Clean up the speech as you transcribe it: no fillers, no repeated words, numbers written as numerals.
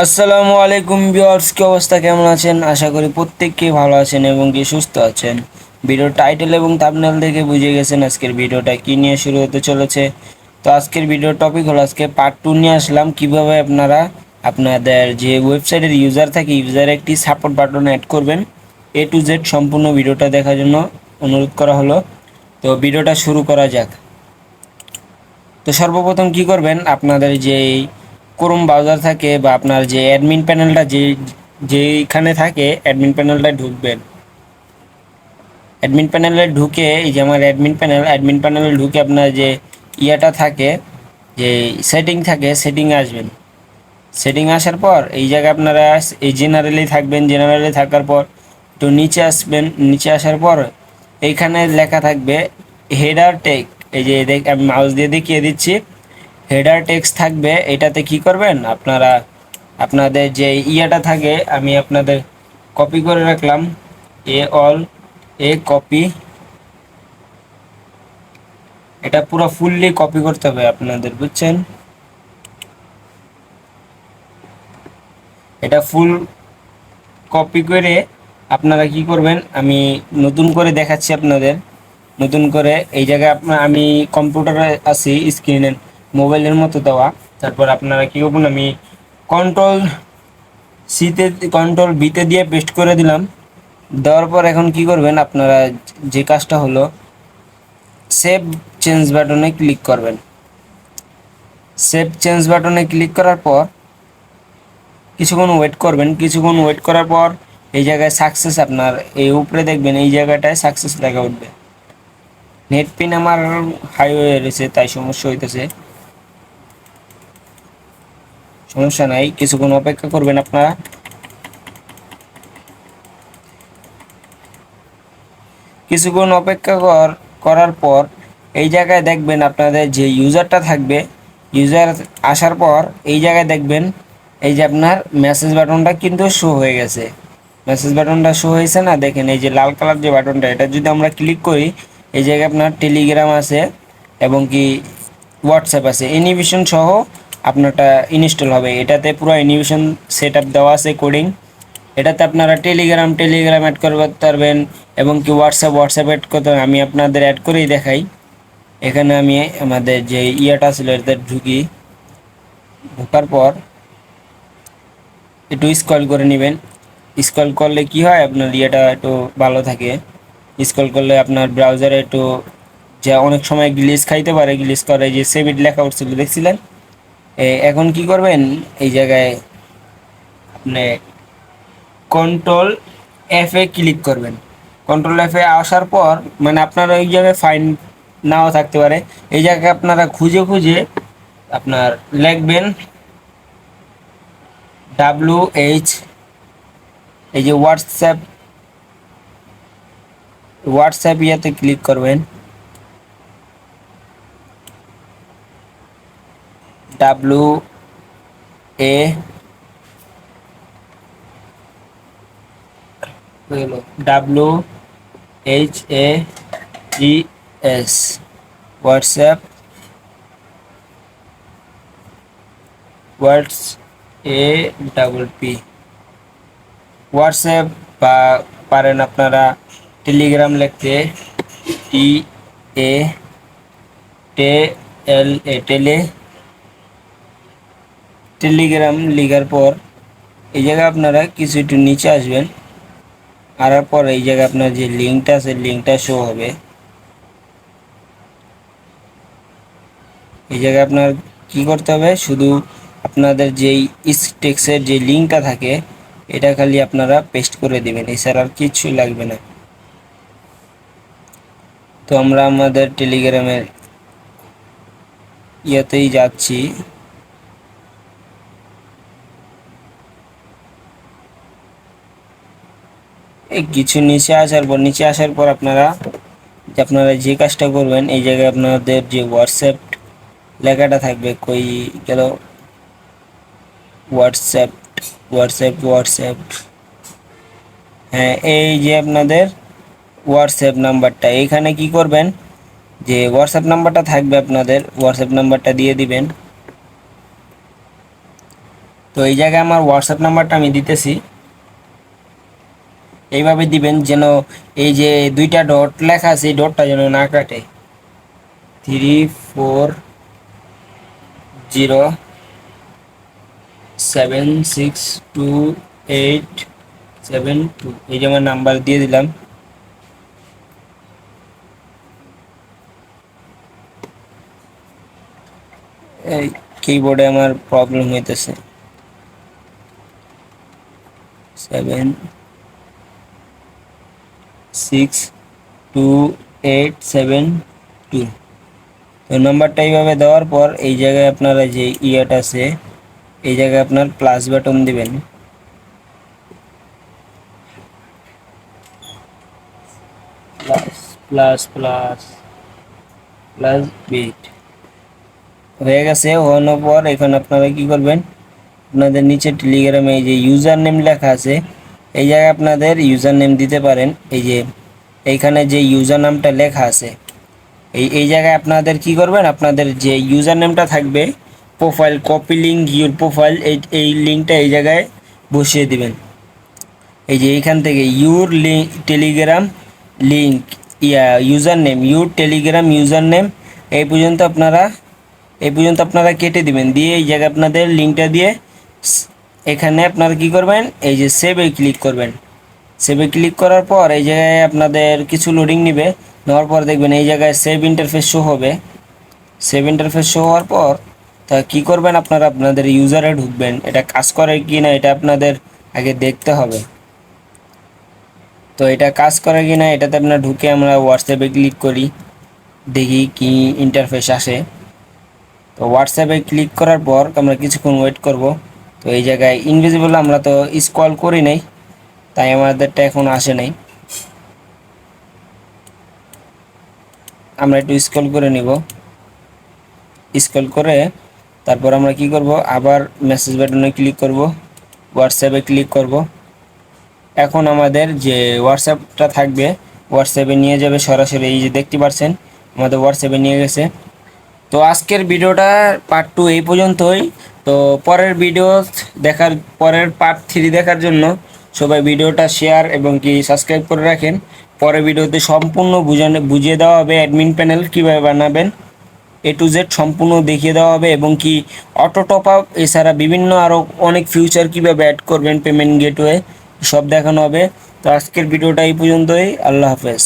আসসালামু আলাইকুম ভিউয়ার্স, কি অবস্থা, কেমন আছেন? আশা করি প্রত্যেককেই ভালো আছেন এবং কি সুস্থ আছেন। ভিডিওর টাইটেল এবং থাম্বনেল দেখে বুঝে গেছেন আজকের ভিডিওটা কি নিয়ে শুরু হতে চলেছে। তো আজকের ভিডিওর টপিক হলো, আজকে পার্ট 2 নিয়ে আসলাম, কিভাবে আপনারা আপনাদের যে ওয়েবসাইটের ইউজার থাকে ইউজারে একটি সাপোর্ট বাটন অ্যাড করবেন। A to Z সম্পূর্ণ ভিডিওটা দেখার জন্য অনুরোধ করা হলো। তো ভিডিওটা শুরু করা যাক। তো সর্বপ্রথম কি করবেন, আপনাদের যেই ক্রোম ব্রাউজার থাকে বা আপনার যে অ্যাডমিন প্যানেলটা যেইখানে থাকে অ্যাডমিন প্যানেলটায় ঢুকবেন। অ্যাডমিন প্যানেলে ঢুকে এই যে আমার অ্যাডমিন প্যানেলে ঢুকে আপনার যে ইয়াটা থাকে, যে সেটিং থাকে, সেটিংয়ে আসবেন। সেটিং আসার পর এই জায়গায় আপনারা এই জেনারেলি থাকবেন। জেনারেলি থাকার পর একটু নিচে আসবেন। নিচে আসার পর এইখানে লেখা থাকবে হেডার টেক। এই যে আমি মাউস দিয়ে দেখিয়ে দিচ্ছি, হেডার টেক্সট থাকবে। এটাতে কি করবেন আপনারা, আপনাদের যে ইয়াটা থাকে আমি আপনাদের কপি করে রাখলাম। কপি, এটা পুরো ফুললি কপি করতে হবে আপনাদের, বুঝছেন? এটা ফুল কপি করে আপনারা কি করবেন, আমি নতুন করে দেখাচ্ছি আপনাদের। নতুন করে এই জায়গায় আমি কম্পিউটারে আছি, স্ক্রিনের মোবাইলের মতো দেওয়া। তারপর আপনারা কি করবেন, আমি কন্ট্রোল সিতে কন্ট্রোল বিতে দিয়ে পেস্ট করে দিলাম। দেওয়ার পর এখন কি করবেন আপনারা, যে কাজটা হলো সেভ চেঞ্জ বাটনে ক্লিক করবেন। সেভ চেঞ্জ বাটনে ক্লিক করার পর কিছুক্ষণ ওয়েট করবেন। কিছুক্ষণ ওয়েট করার পর এই জায়গায় সাকসেস, আপনার এই উপরে দেখবেন এই জায়গাটায় সাকসেস লেখা উঠবে। নেট পিন আমার হাই হয়ে রয়েছে তাই সমস্যা হইতেছে, সমস্যা নাই, কিছুক্ষণ অপেক্ষা করবেন আপনারা। কিছুক্ষণ অপেক্ষা করার পর এই জায়গায় দেখবেন আপনাদের যে ইউজারটা থাকবে, ইউজার আসার পর এই জায়গায় দেখবেন এই যে আপনার মেসেজ বাটনটা কিন্তু শো হয়ে গেছে। মেসেজ বাটনটা শো হয়েছে না, দেখেন এই যে লাল কালার যে বাটনটা, এটা যদি আমরা ক্লিক করি এই জায়গায় আপনার টেলিগ্রাম আছে এবং কি হোয়াটসঅ্যাপ আছে, অ্যানিমেশন সহ আপনারটা ইনস্টল হবে। এটাতে পুরো অ্যানিমেশন সেট আপ দেওয়া আছে, কোডিং। এটাতে আপনারা টেলিগ্রাম অ্যাড করতে পারবেন এবং কি হোয়াটসঅ্যাপ অ্যাড করতে পারবেন। আমি আপনাদের অ্যাড করেই দেখাই। এখানে আমি আমাদের যে ইয়াটা ছিল এটাতে ঢোকার পর একটু স্ক্রল করে নেবেন। স্ক্রল করলে কি হয়, আপনার ইয়েটা একটু ভালো থাকে। স্ক্রল করলে আপনার ব্রাউজারে একটু, যা অনেক সময় গ্লিচ খাইতে পারে, গ্লিচ করে যে সেভিড লেখা উঠছিল দেখছিলেন। এখন কি করবেন, এই জায়গায় আপনি কন্ট্রোল F-এ ক্লিক করবেন। কন্ট্রোল F-এ আসার পর মানে আপনারা ওই জায়গায় ফাইন নাও থাকতে পারে, এই জায়গায় আপনারা খুঁজে খুঁজে আপনার লিখবেন WH, এই যে হোয়াটসঅ্যাপ ইয়াতে ক্লিক করবেন। WA WHAES, হোয়াটসঅ্যাপ, হোয়াটসঅ্যাপ, বা পারেন আপনারা টেলিগ্রাম লিখতে, টেলিগ্রাম লিখার পর এই জায়গায় আপনারা কিছু একটু নিচে আসবেন। আর পর এই জায়গায় আপনার যে লিঙ্কটা আছে লিঙ্কটা শো হবে। এই জায়গায় আপনার কি করতে হবে, শুধু আপনাদের যেই টেক্সটের যে লিঙ্কটা থাকে এটা খালি আপনারা পেস্ট করে দিবেন, এছাড়া আর কিছুই লাগবে না। তো আমরা আমাদের টেলিগ্রামের ইয়াতেই যাচ্ছি। এই কিছু নিচে আসার পর আপনারা যে কাজটা করবেন, এই জায়গায় আপনাদের যে হোয়াটসঅ্যাপ লেখাটা থাকবে, কই গেল হোয়াটসঅ্যাপ, হোয়াটসঅ্যাপ, হ্যাঁ এই যে আপনাদের হোয়াটসঅ্যাপ নাম্বারটা, এইখানে কি করবেন, যে হোয়াটসঅ্যাপ নাম্বারটা থাকবে আপনাদের হোয়াটসঅ্যাপ নাম্বারটা দিয়ে দিবেন। তো এই জায়গায় আমার হোয়াটসঅ্যাপ নাম্বারটা আমি দিতেছি, এইভাবে দিবেন যেন এই যে দুইটা ডট লেখা আছে এই ডটটা যেন না কাটে। 34076287 এই যে আমার নাম্বার দিয়ে দিলাম। এই কিবোর্ডে আমার প্রবলেম হইতেছে। 762872। তো নাম্বারটা এইভাবে দেওয়ার পর এই জায়গায় আপনারা যে ইয়েটা আছে এই জায়গায় আপনার প্লাস বাটন দিবেন। Plus plus plus plus beat হয়ে গেছে। হওয়ার পর এখন আপনারা কি করবেন, আপনাদের নিচে টেলিগ্রামে এই যে ইউজার নেম লেখা আছে এই জায়গায় আপনাদের ইউজার নেম দিতে পারেন। এই যে এইখানে যে ইউজার নামটা লেখা আছে এই জায়গায় আপনাদের কি করবেন, আপনাদের যে ইউজার নেমটা থাকবে profile copy link your profile এই লিঙ্কটা এই জায়গায় বসিয়ে দিবেন। এই যে এইখান থেকে your Telegram link user name your Telegram user name এই পর্যন্ত আপনারা কেটে দিবেন। দিয়ে এই জায়গায় আপনাদের লিঙ্কটা দিয়ে এখানে আপনারা কি করবেন, এই যে সেভে ক্লিক করবেন। সেভে ক্লিক করার পর এই জায়গায় আপনাদের কিছু লোডিং নেবে, নেওয়ার পর দেখবেন এই জায়গায় সেভ ইন্টারফেস শো হবে। সেভ ইন্টারফেস শো হওয়ার পর তা কী করবেন, আপনারা আপনাদের ইউজারে ঢুকবেন। এটা কাজ করে কি না এটা আপনাদের আগে দেখতে হবে। তো এটা কাজ করে কি না এটাতে আপনার ঢুকে আমরা হোয়াটসঅ্যাপে ক্লিক করি, দেখি কি ইন্টারফেস আসে। তো হোয়াটসঅ্যাপে ক্লিক করার পর আমরা কিছুক্ষণ ওয়েট করব। তো এই জায়গায় ইনভিজিবল আমরা তো স্ক্রল করি নাই, তাই আমাদেরটা এখন আসে নাই। আমরা একটু স্ক্রল করে নিব। স্ক্রল করে তারপর আমরা কি করব, আবার মেসেজ বাটনে ক্লিক করব, হোয়াটসঅ্যাপে ক্লিক করব। এখন আমাদের যে হোয়াটসঅ্যাপটা থাকবে হোয়াটসঅ্যাপে নিয়ে যাবে সরাসরি। এই যে দেখতে পাচ্ছেন আমাদের হোয়াটসঅ্যাপে নিয়ে গেছে। তো আজকের ভিডিওটা পার্ট 2 এই পর্যন্তই। তো পরের পার্ট 3 দেখার জন্য সবাই ভিডিওটা শেয়ার এবং কি সাবস্ক্রাইব করে রাখেন। পরের ভিডিওতে সম্পূর্ণ বুঝিয়ে দেওয়া হবে অ্যাডমিন প্যানেল কীভাবে বানাবেন, A to Z সম্পূর্ণ দেখিয়ে দেওয়া হবে এবং কি অটো টপ আপ এছাড়া বিভিন্ন আরও অনেক ফিউচার কীভাবে অ্যাড করবেন পেমেন্ট গেটওয়ে সব দেখানো হবে। তো আজকের ভিডিওটা এই পর্যন্তই। আল্লাহ হাফেজ।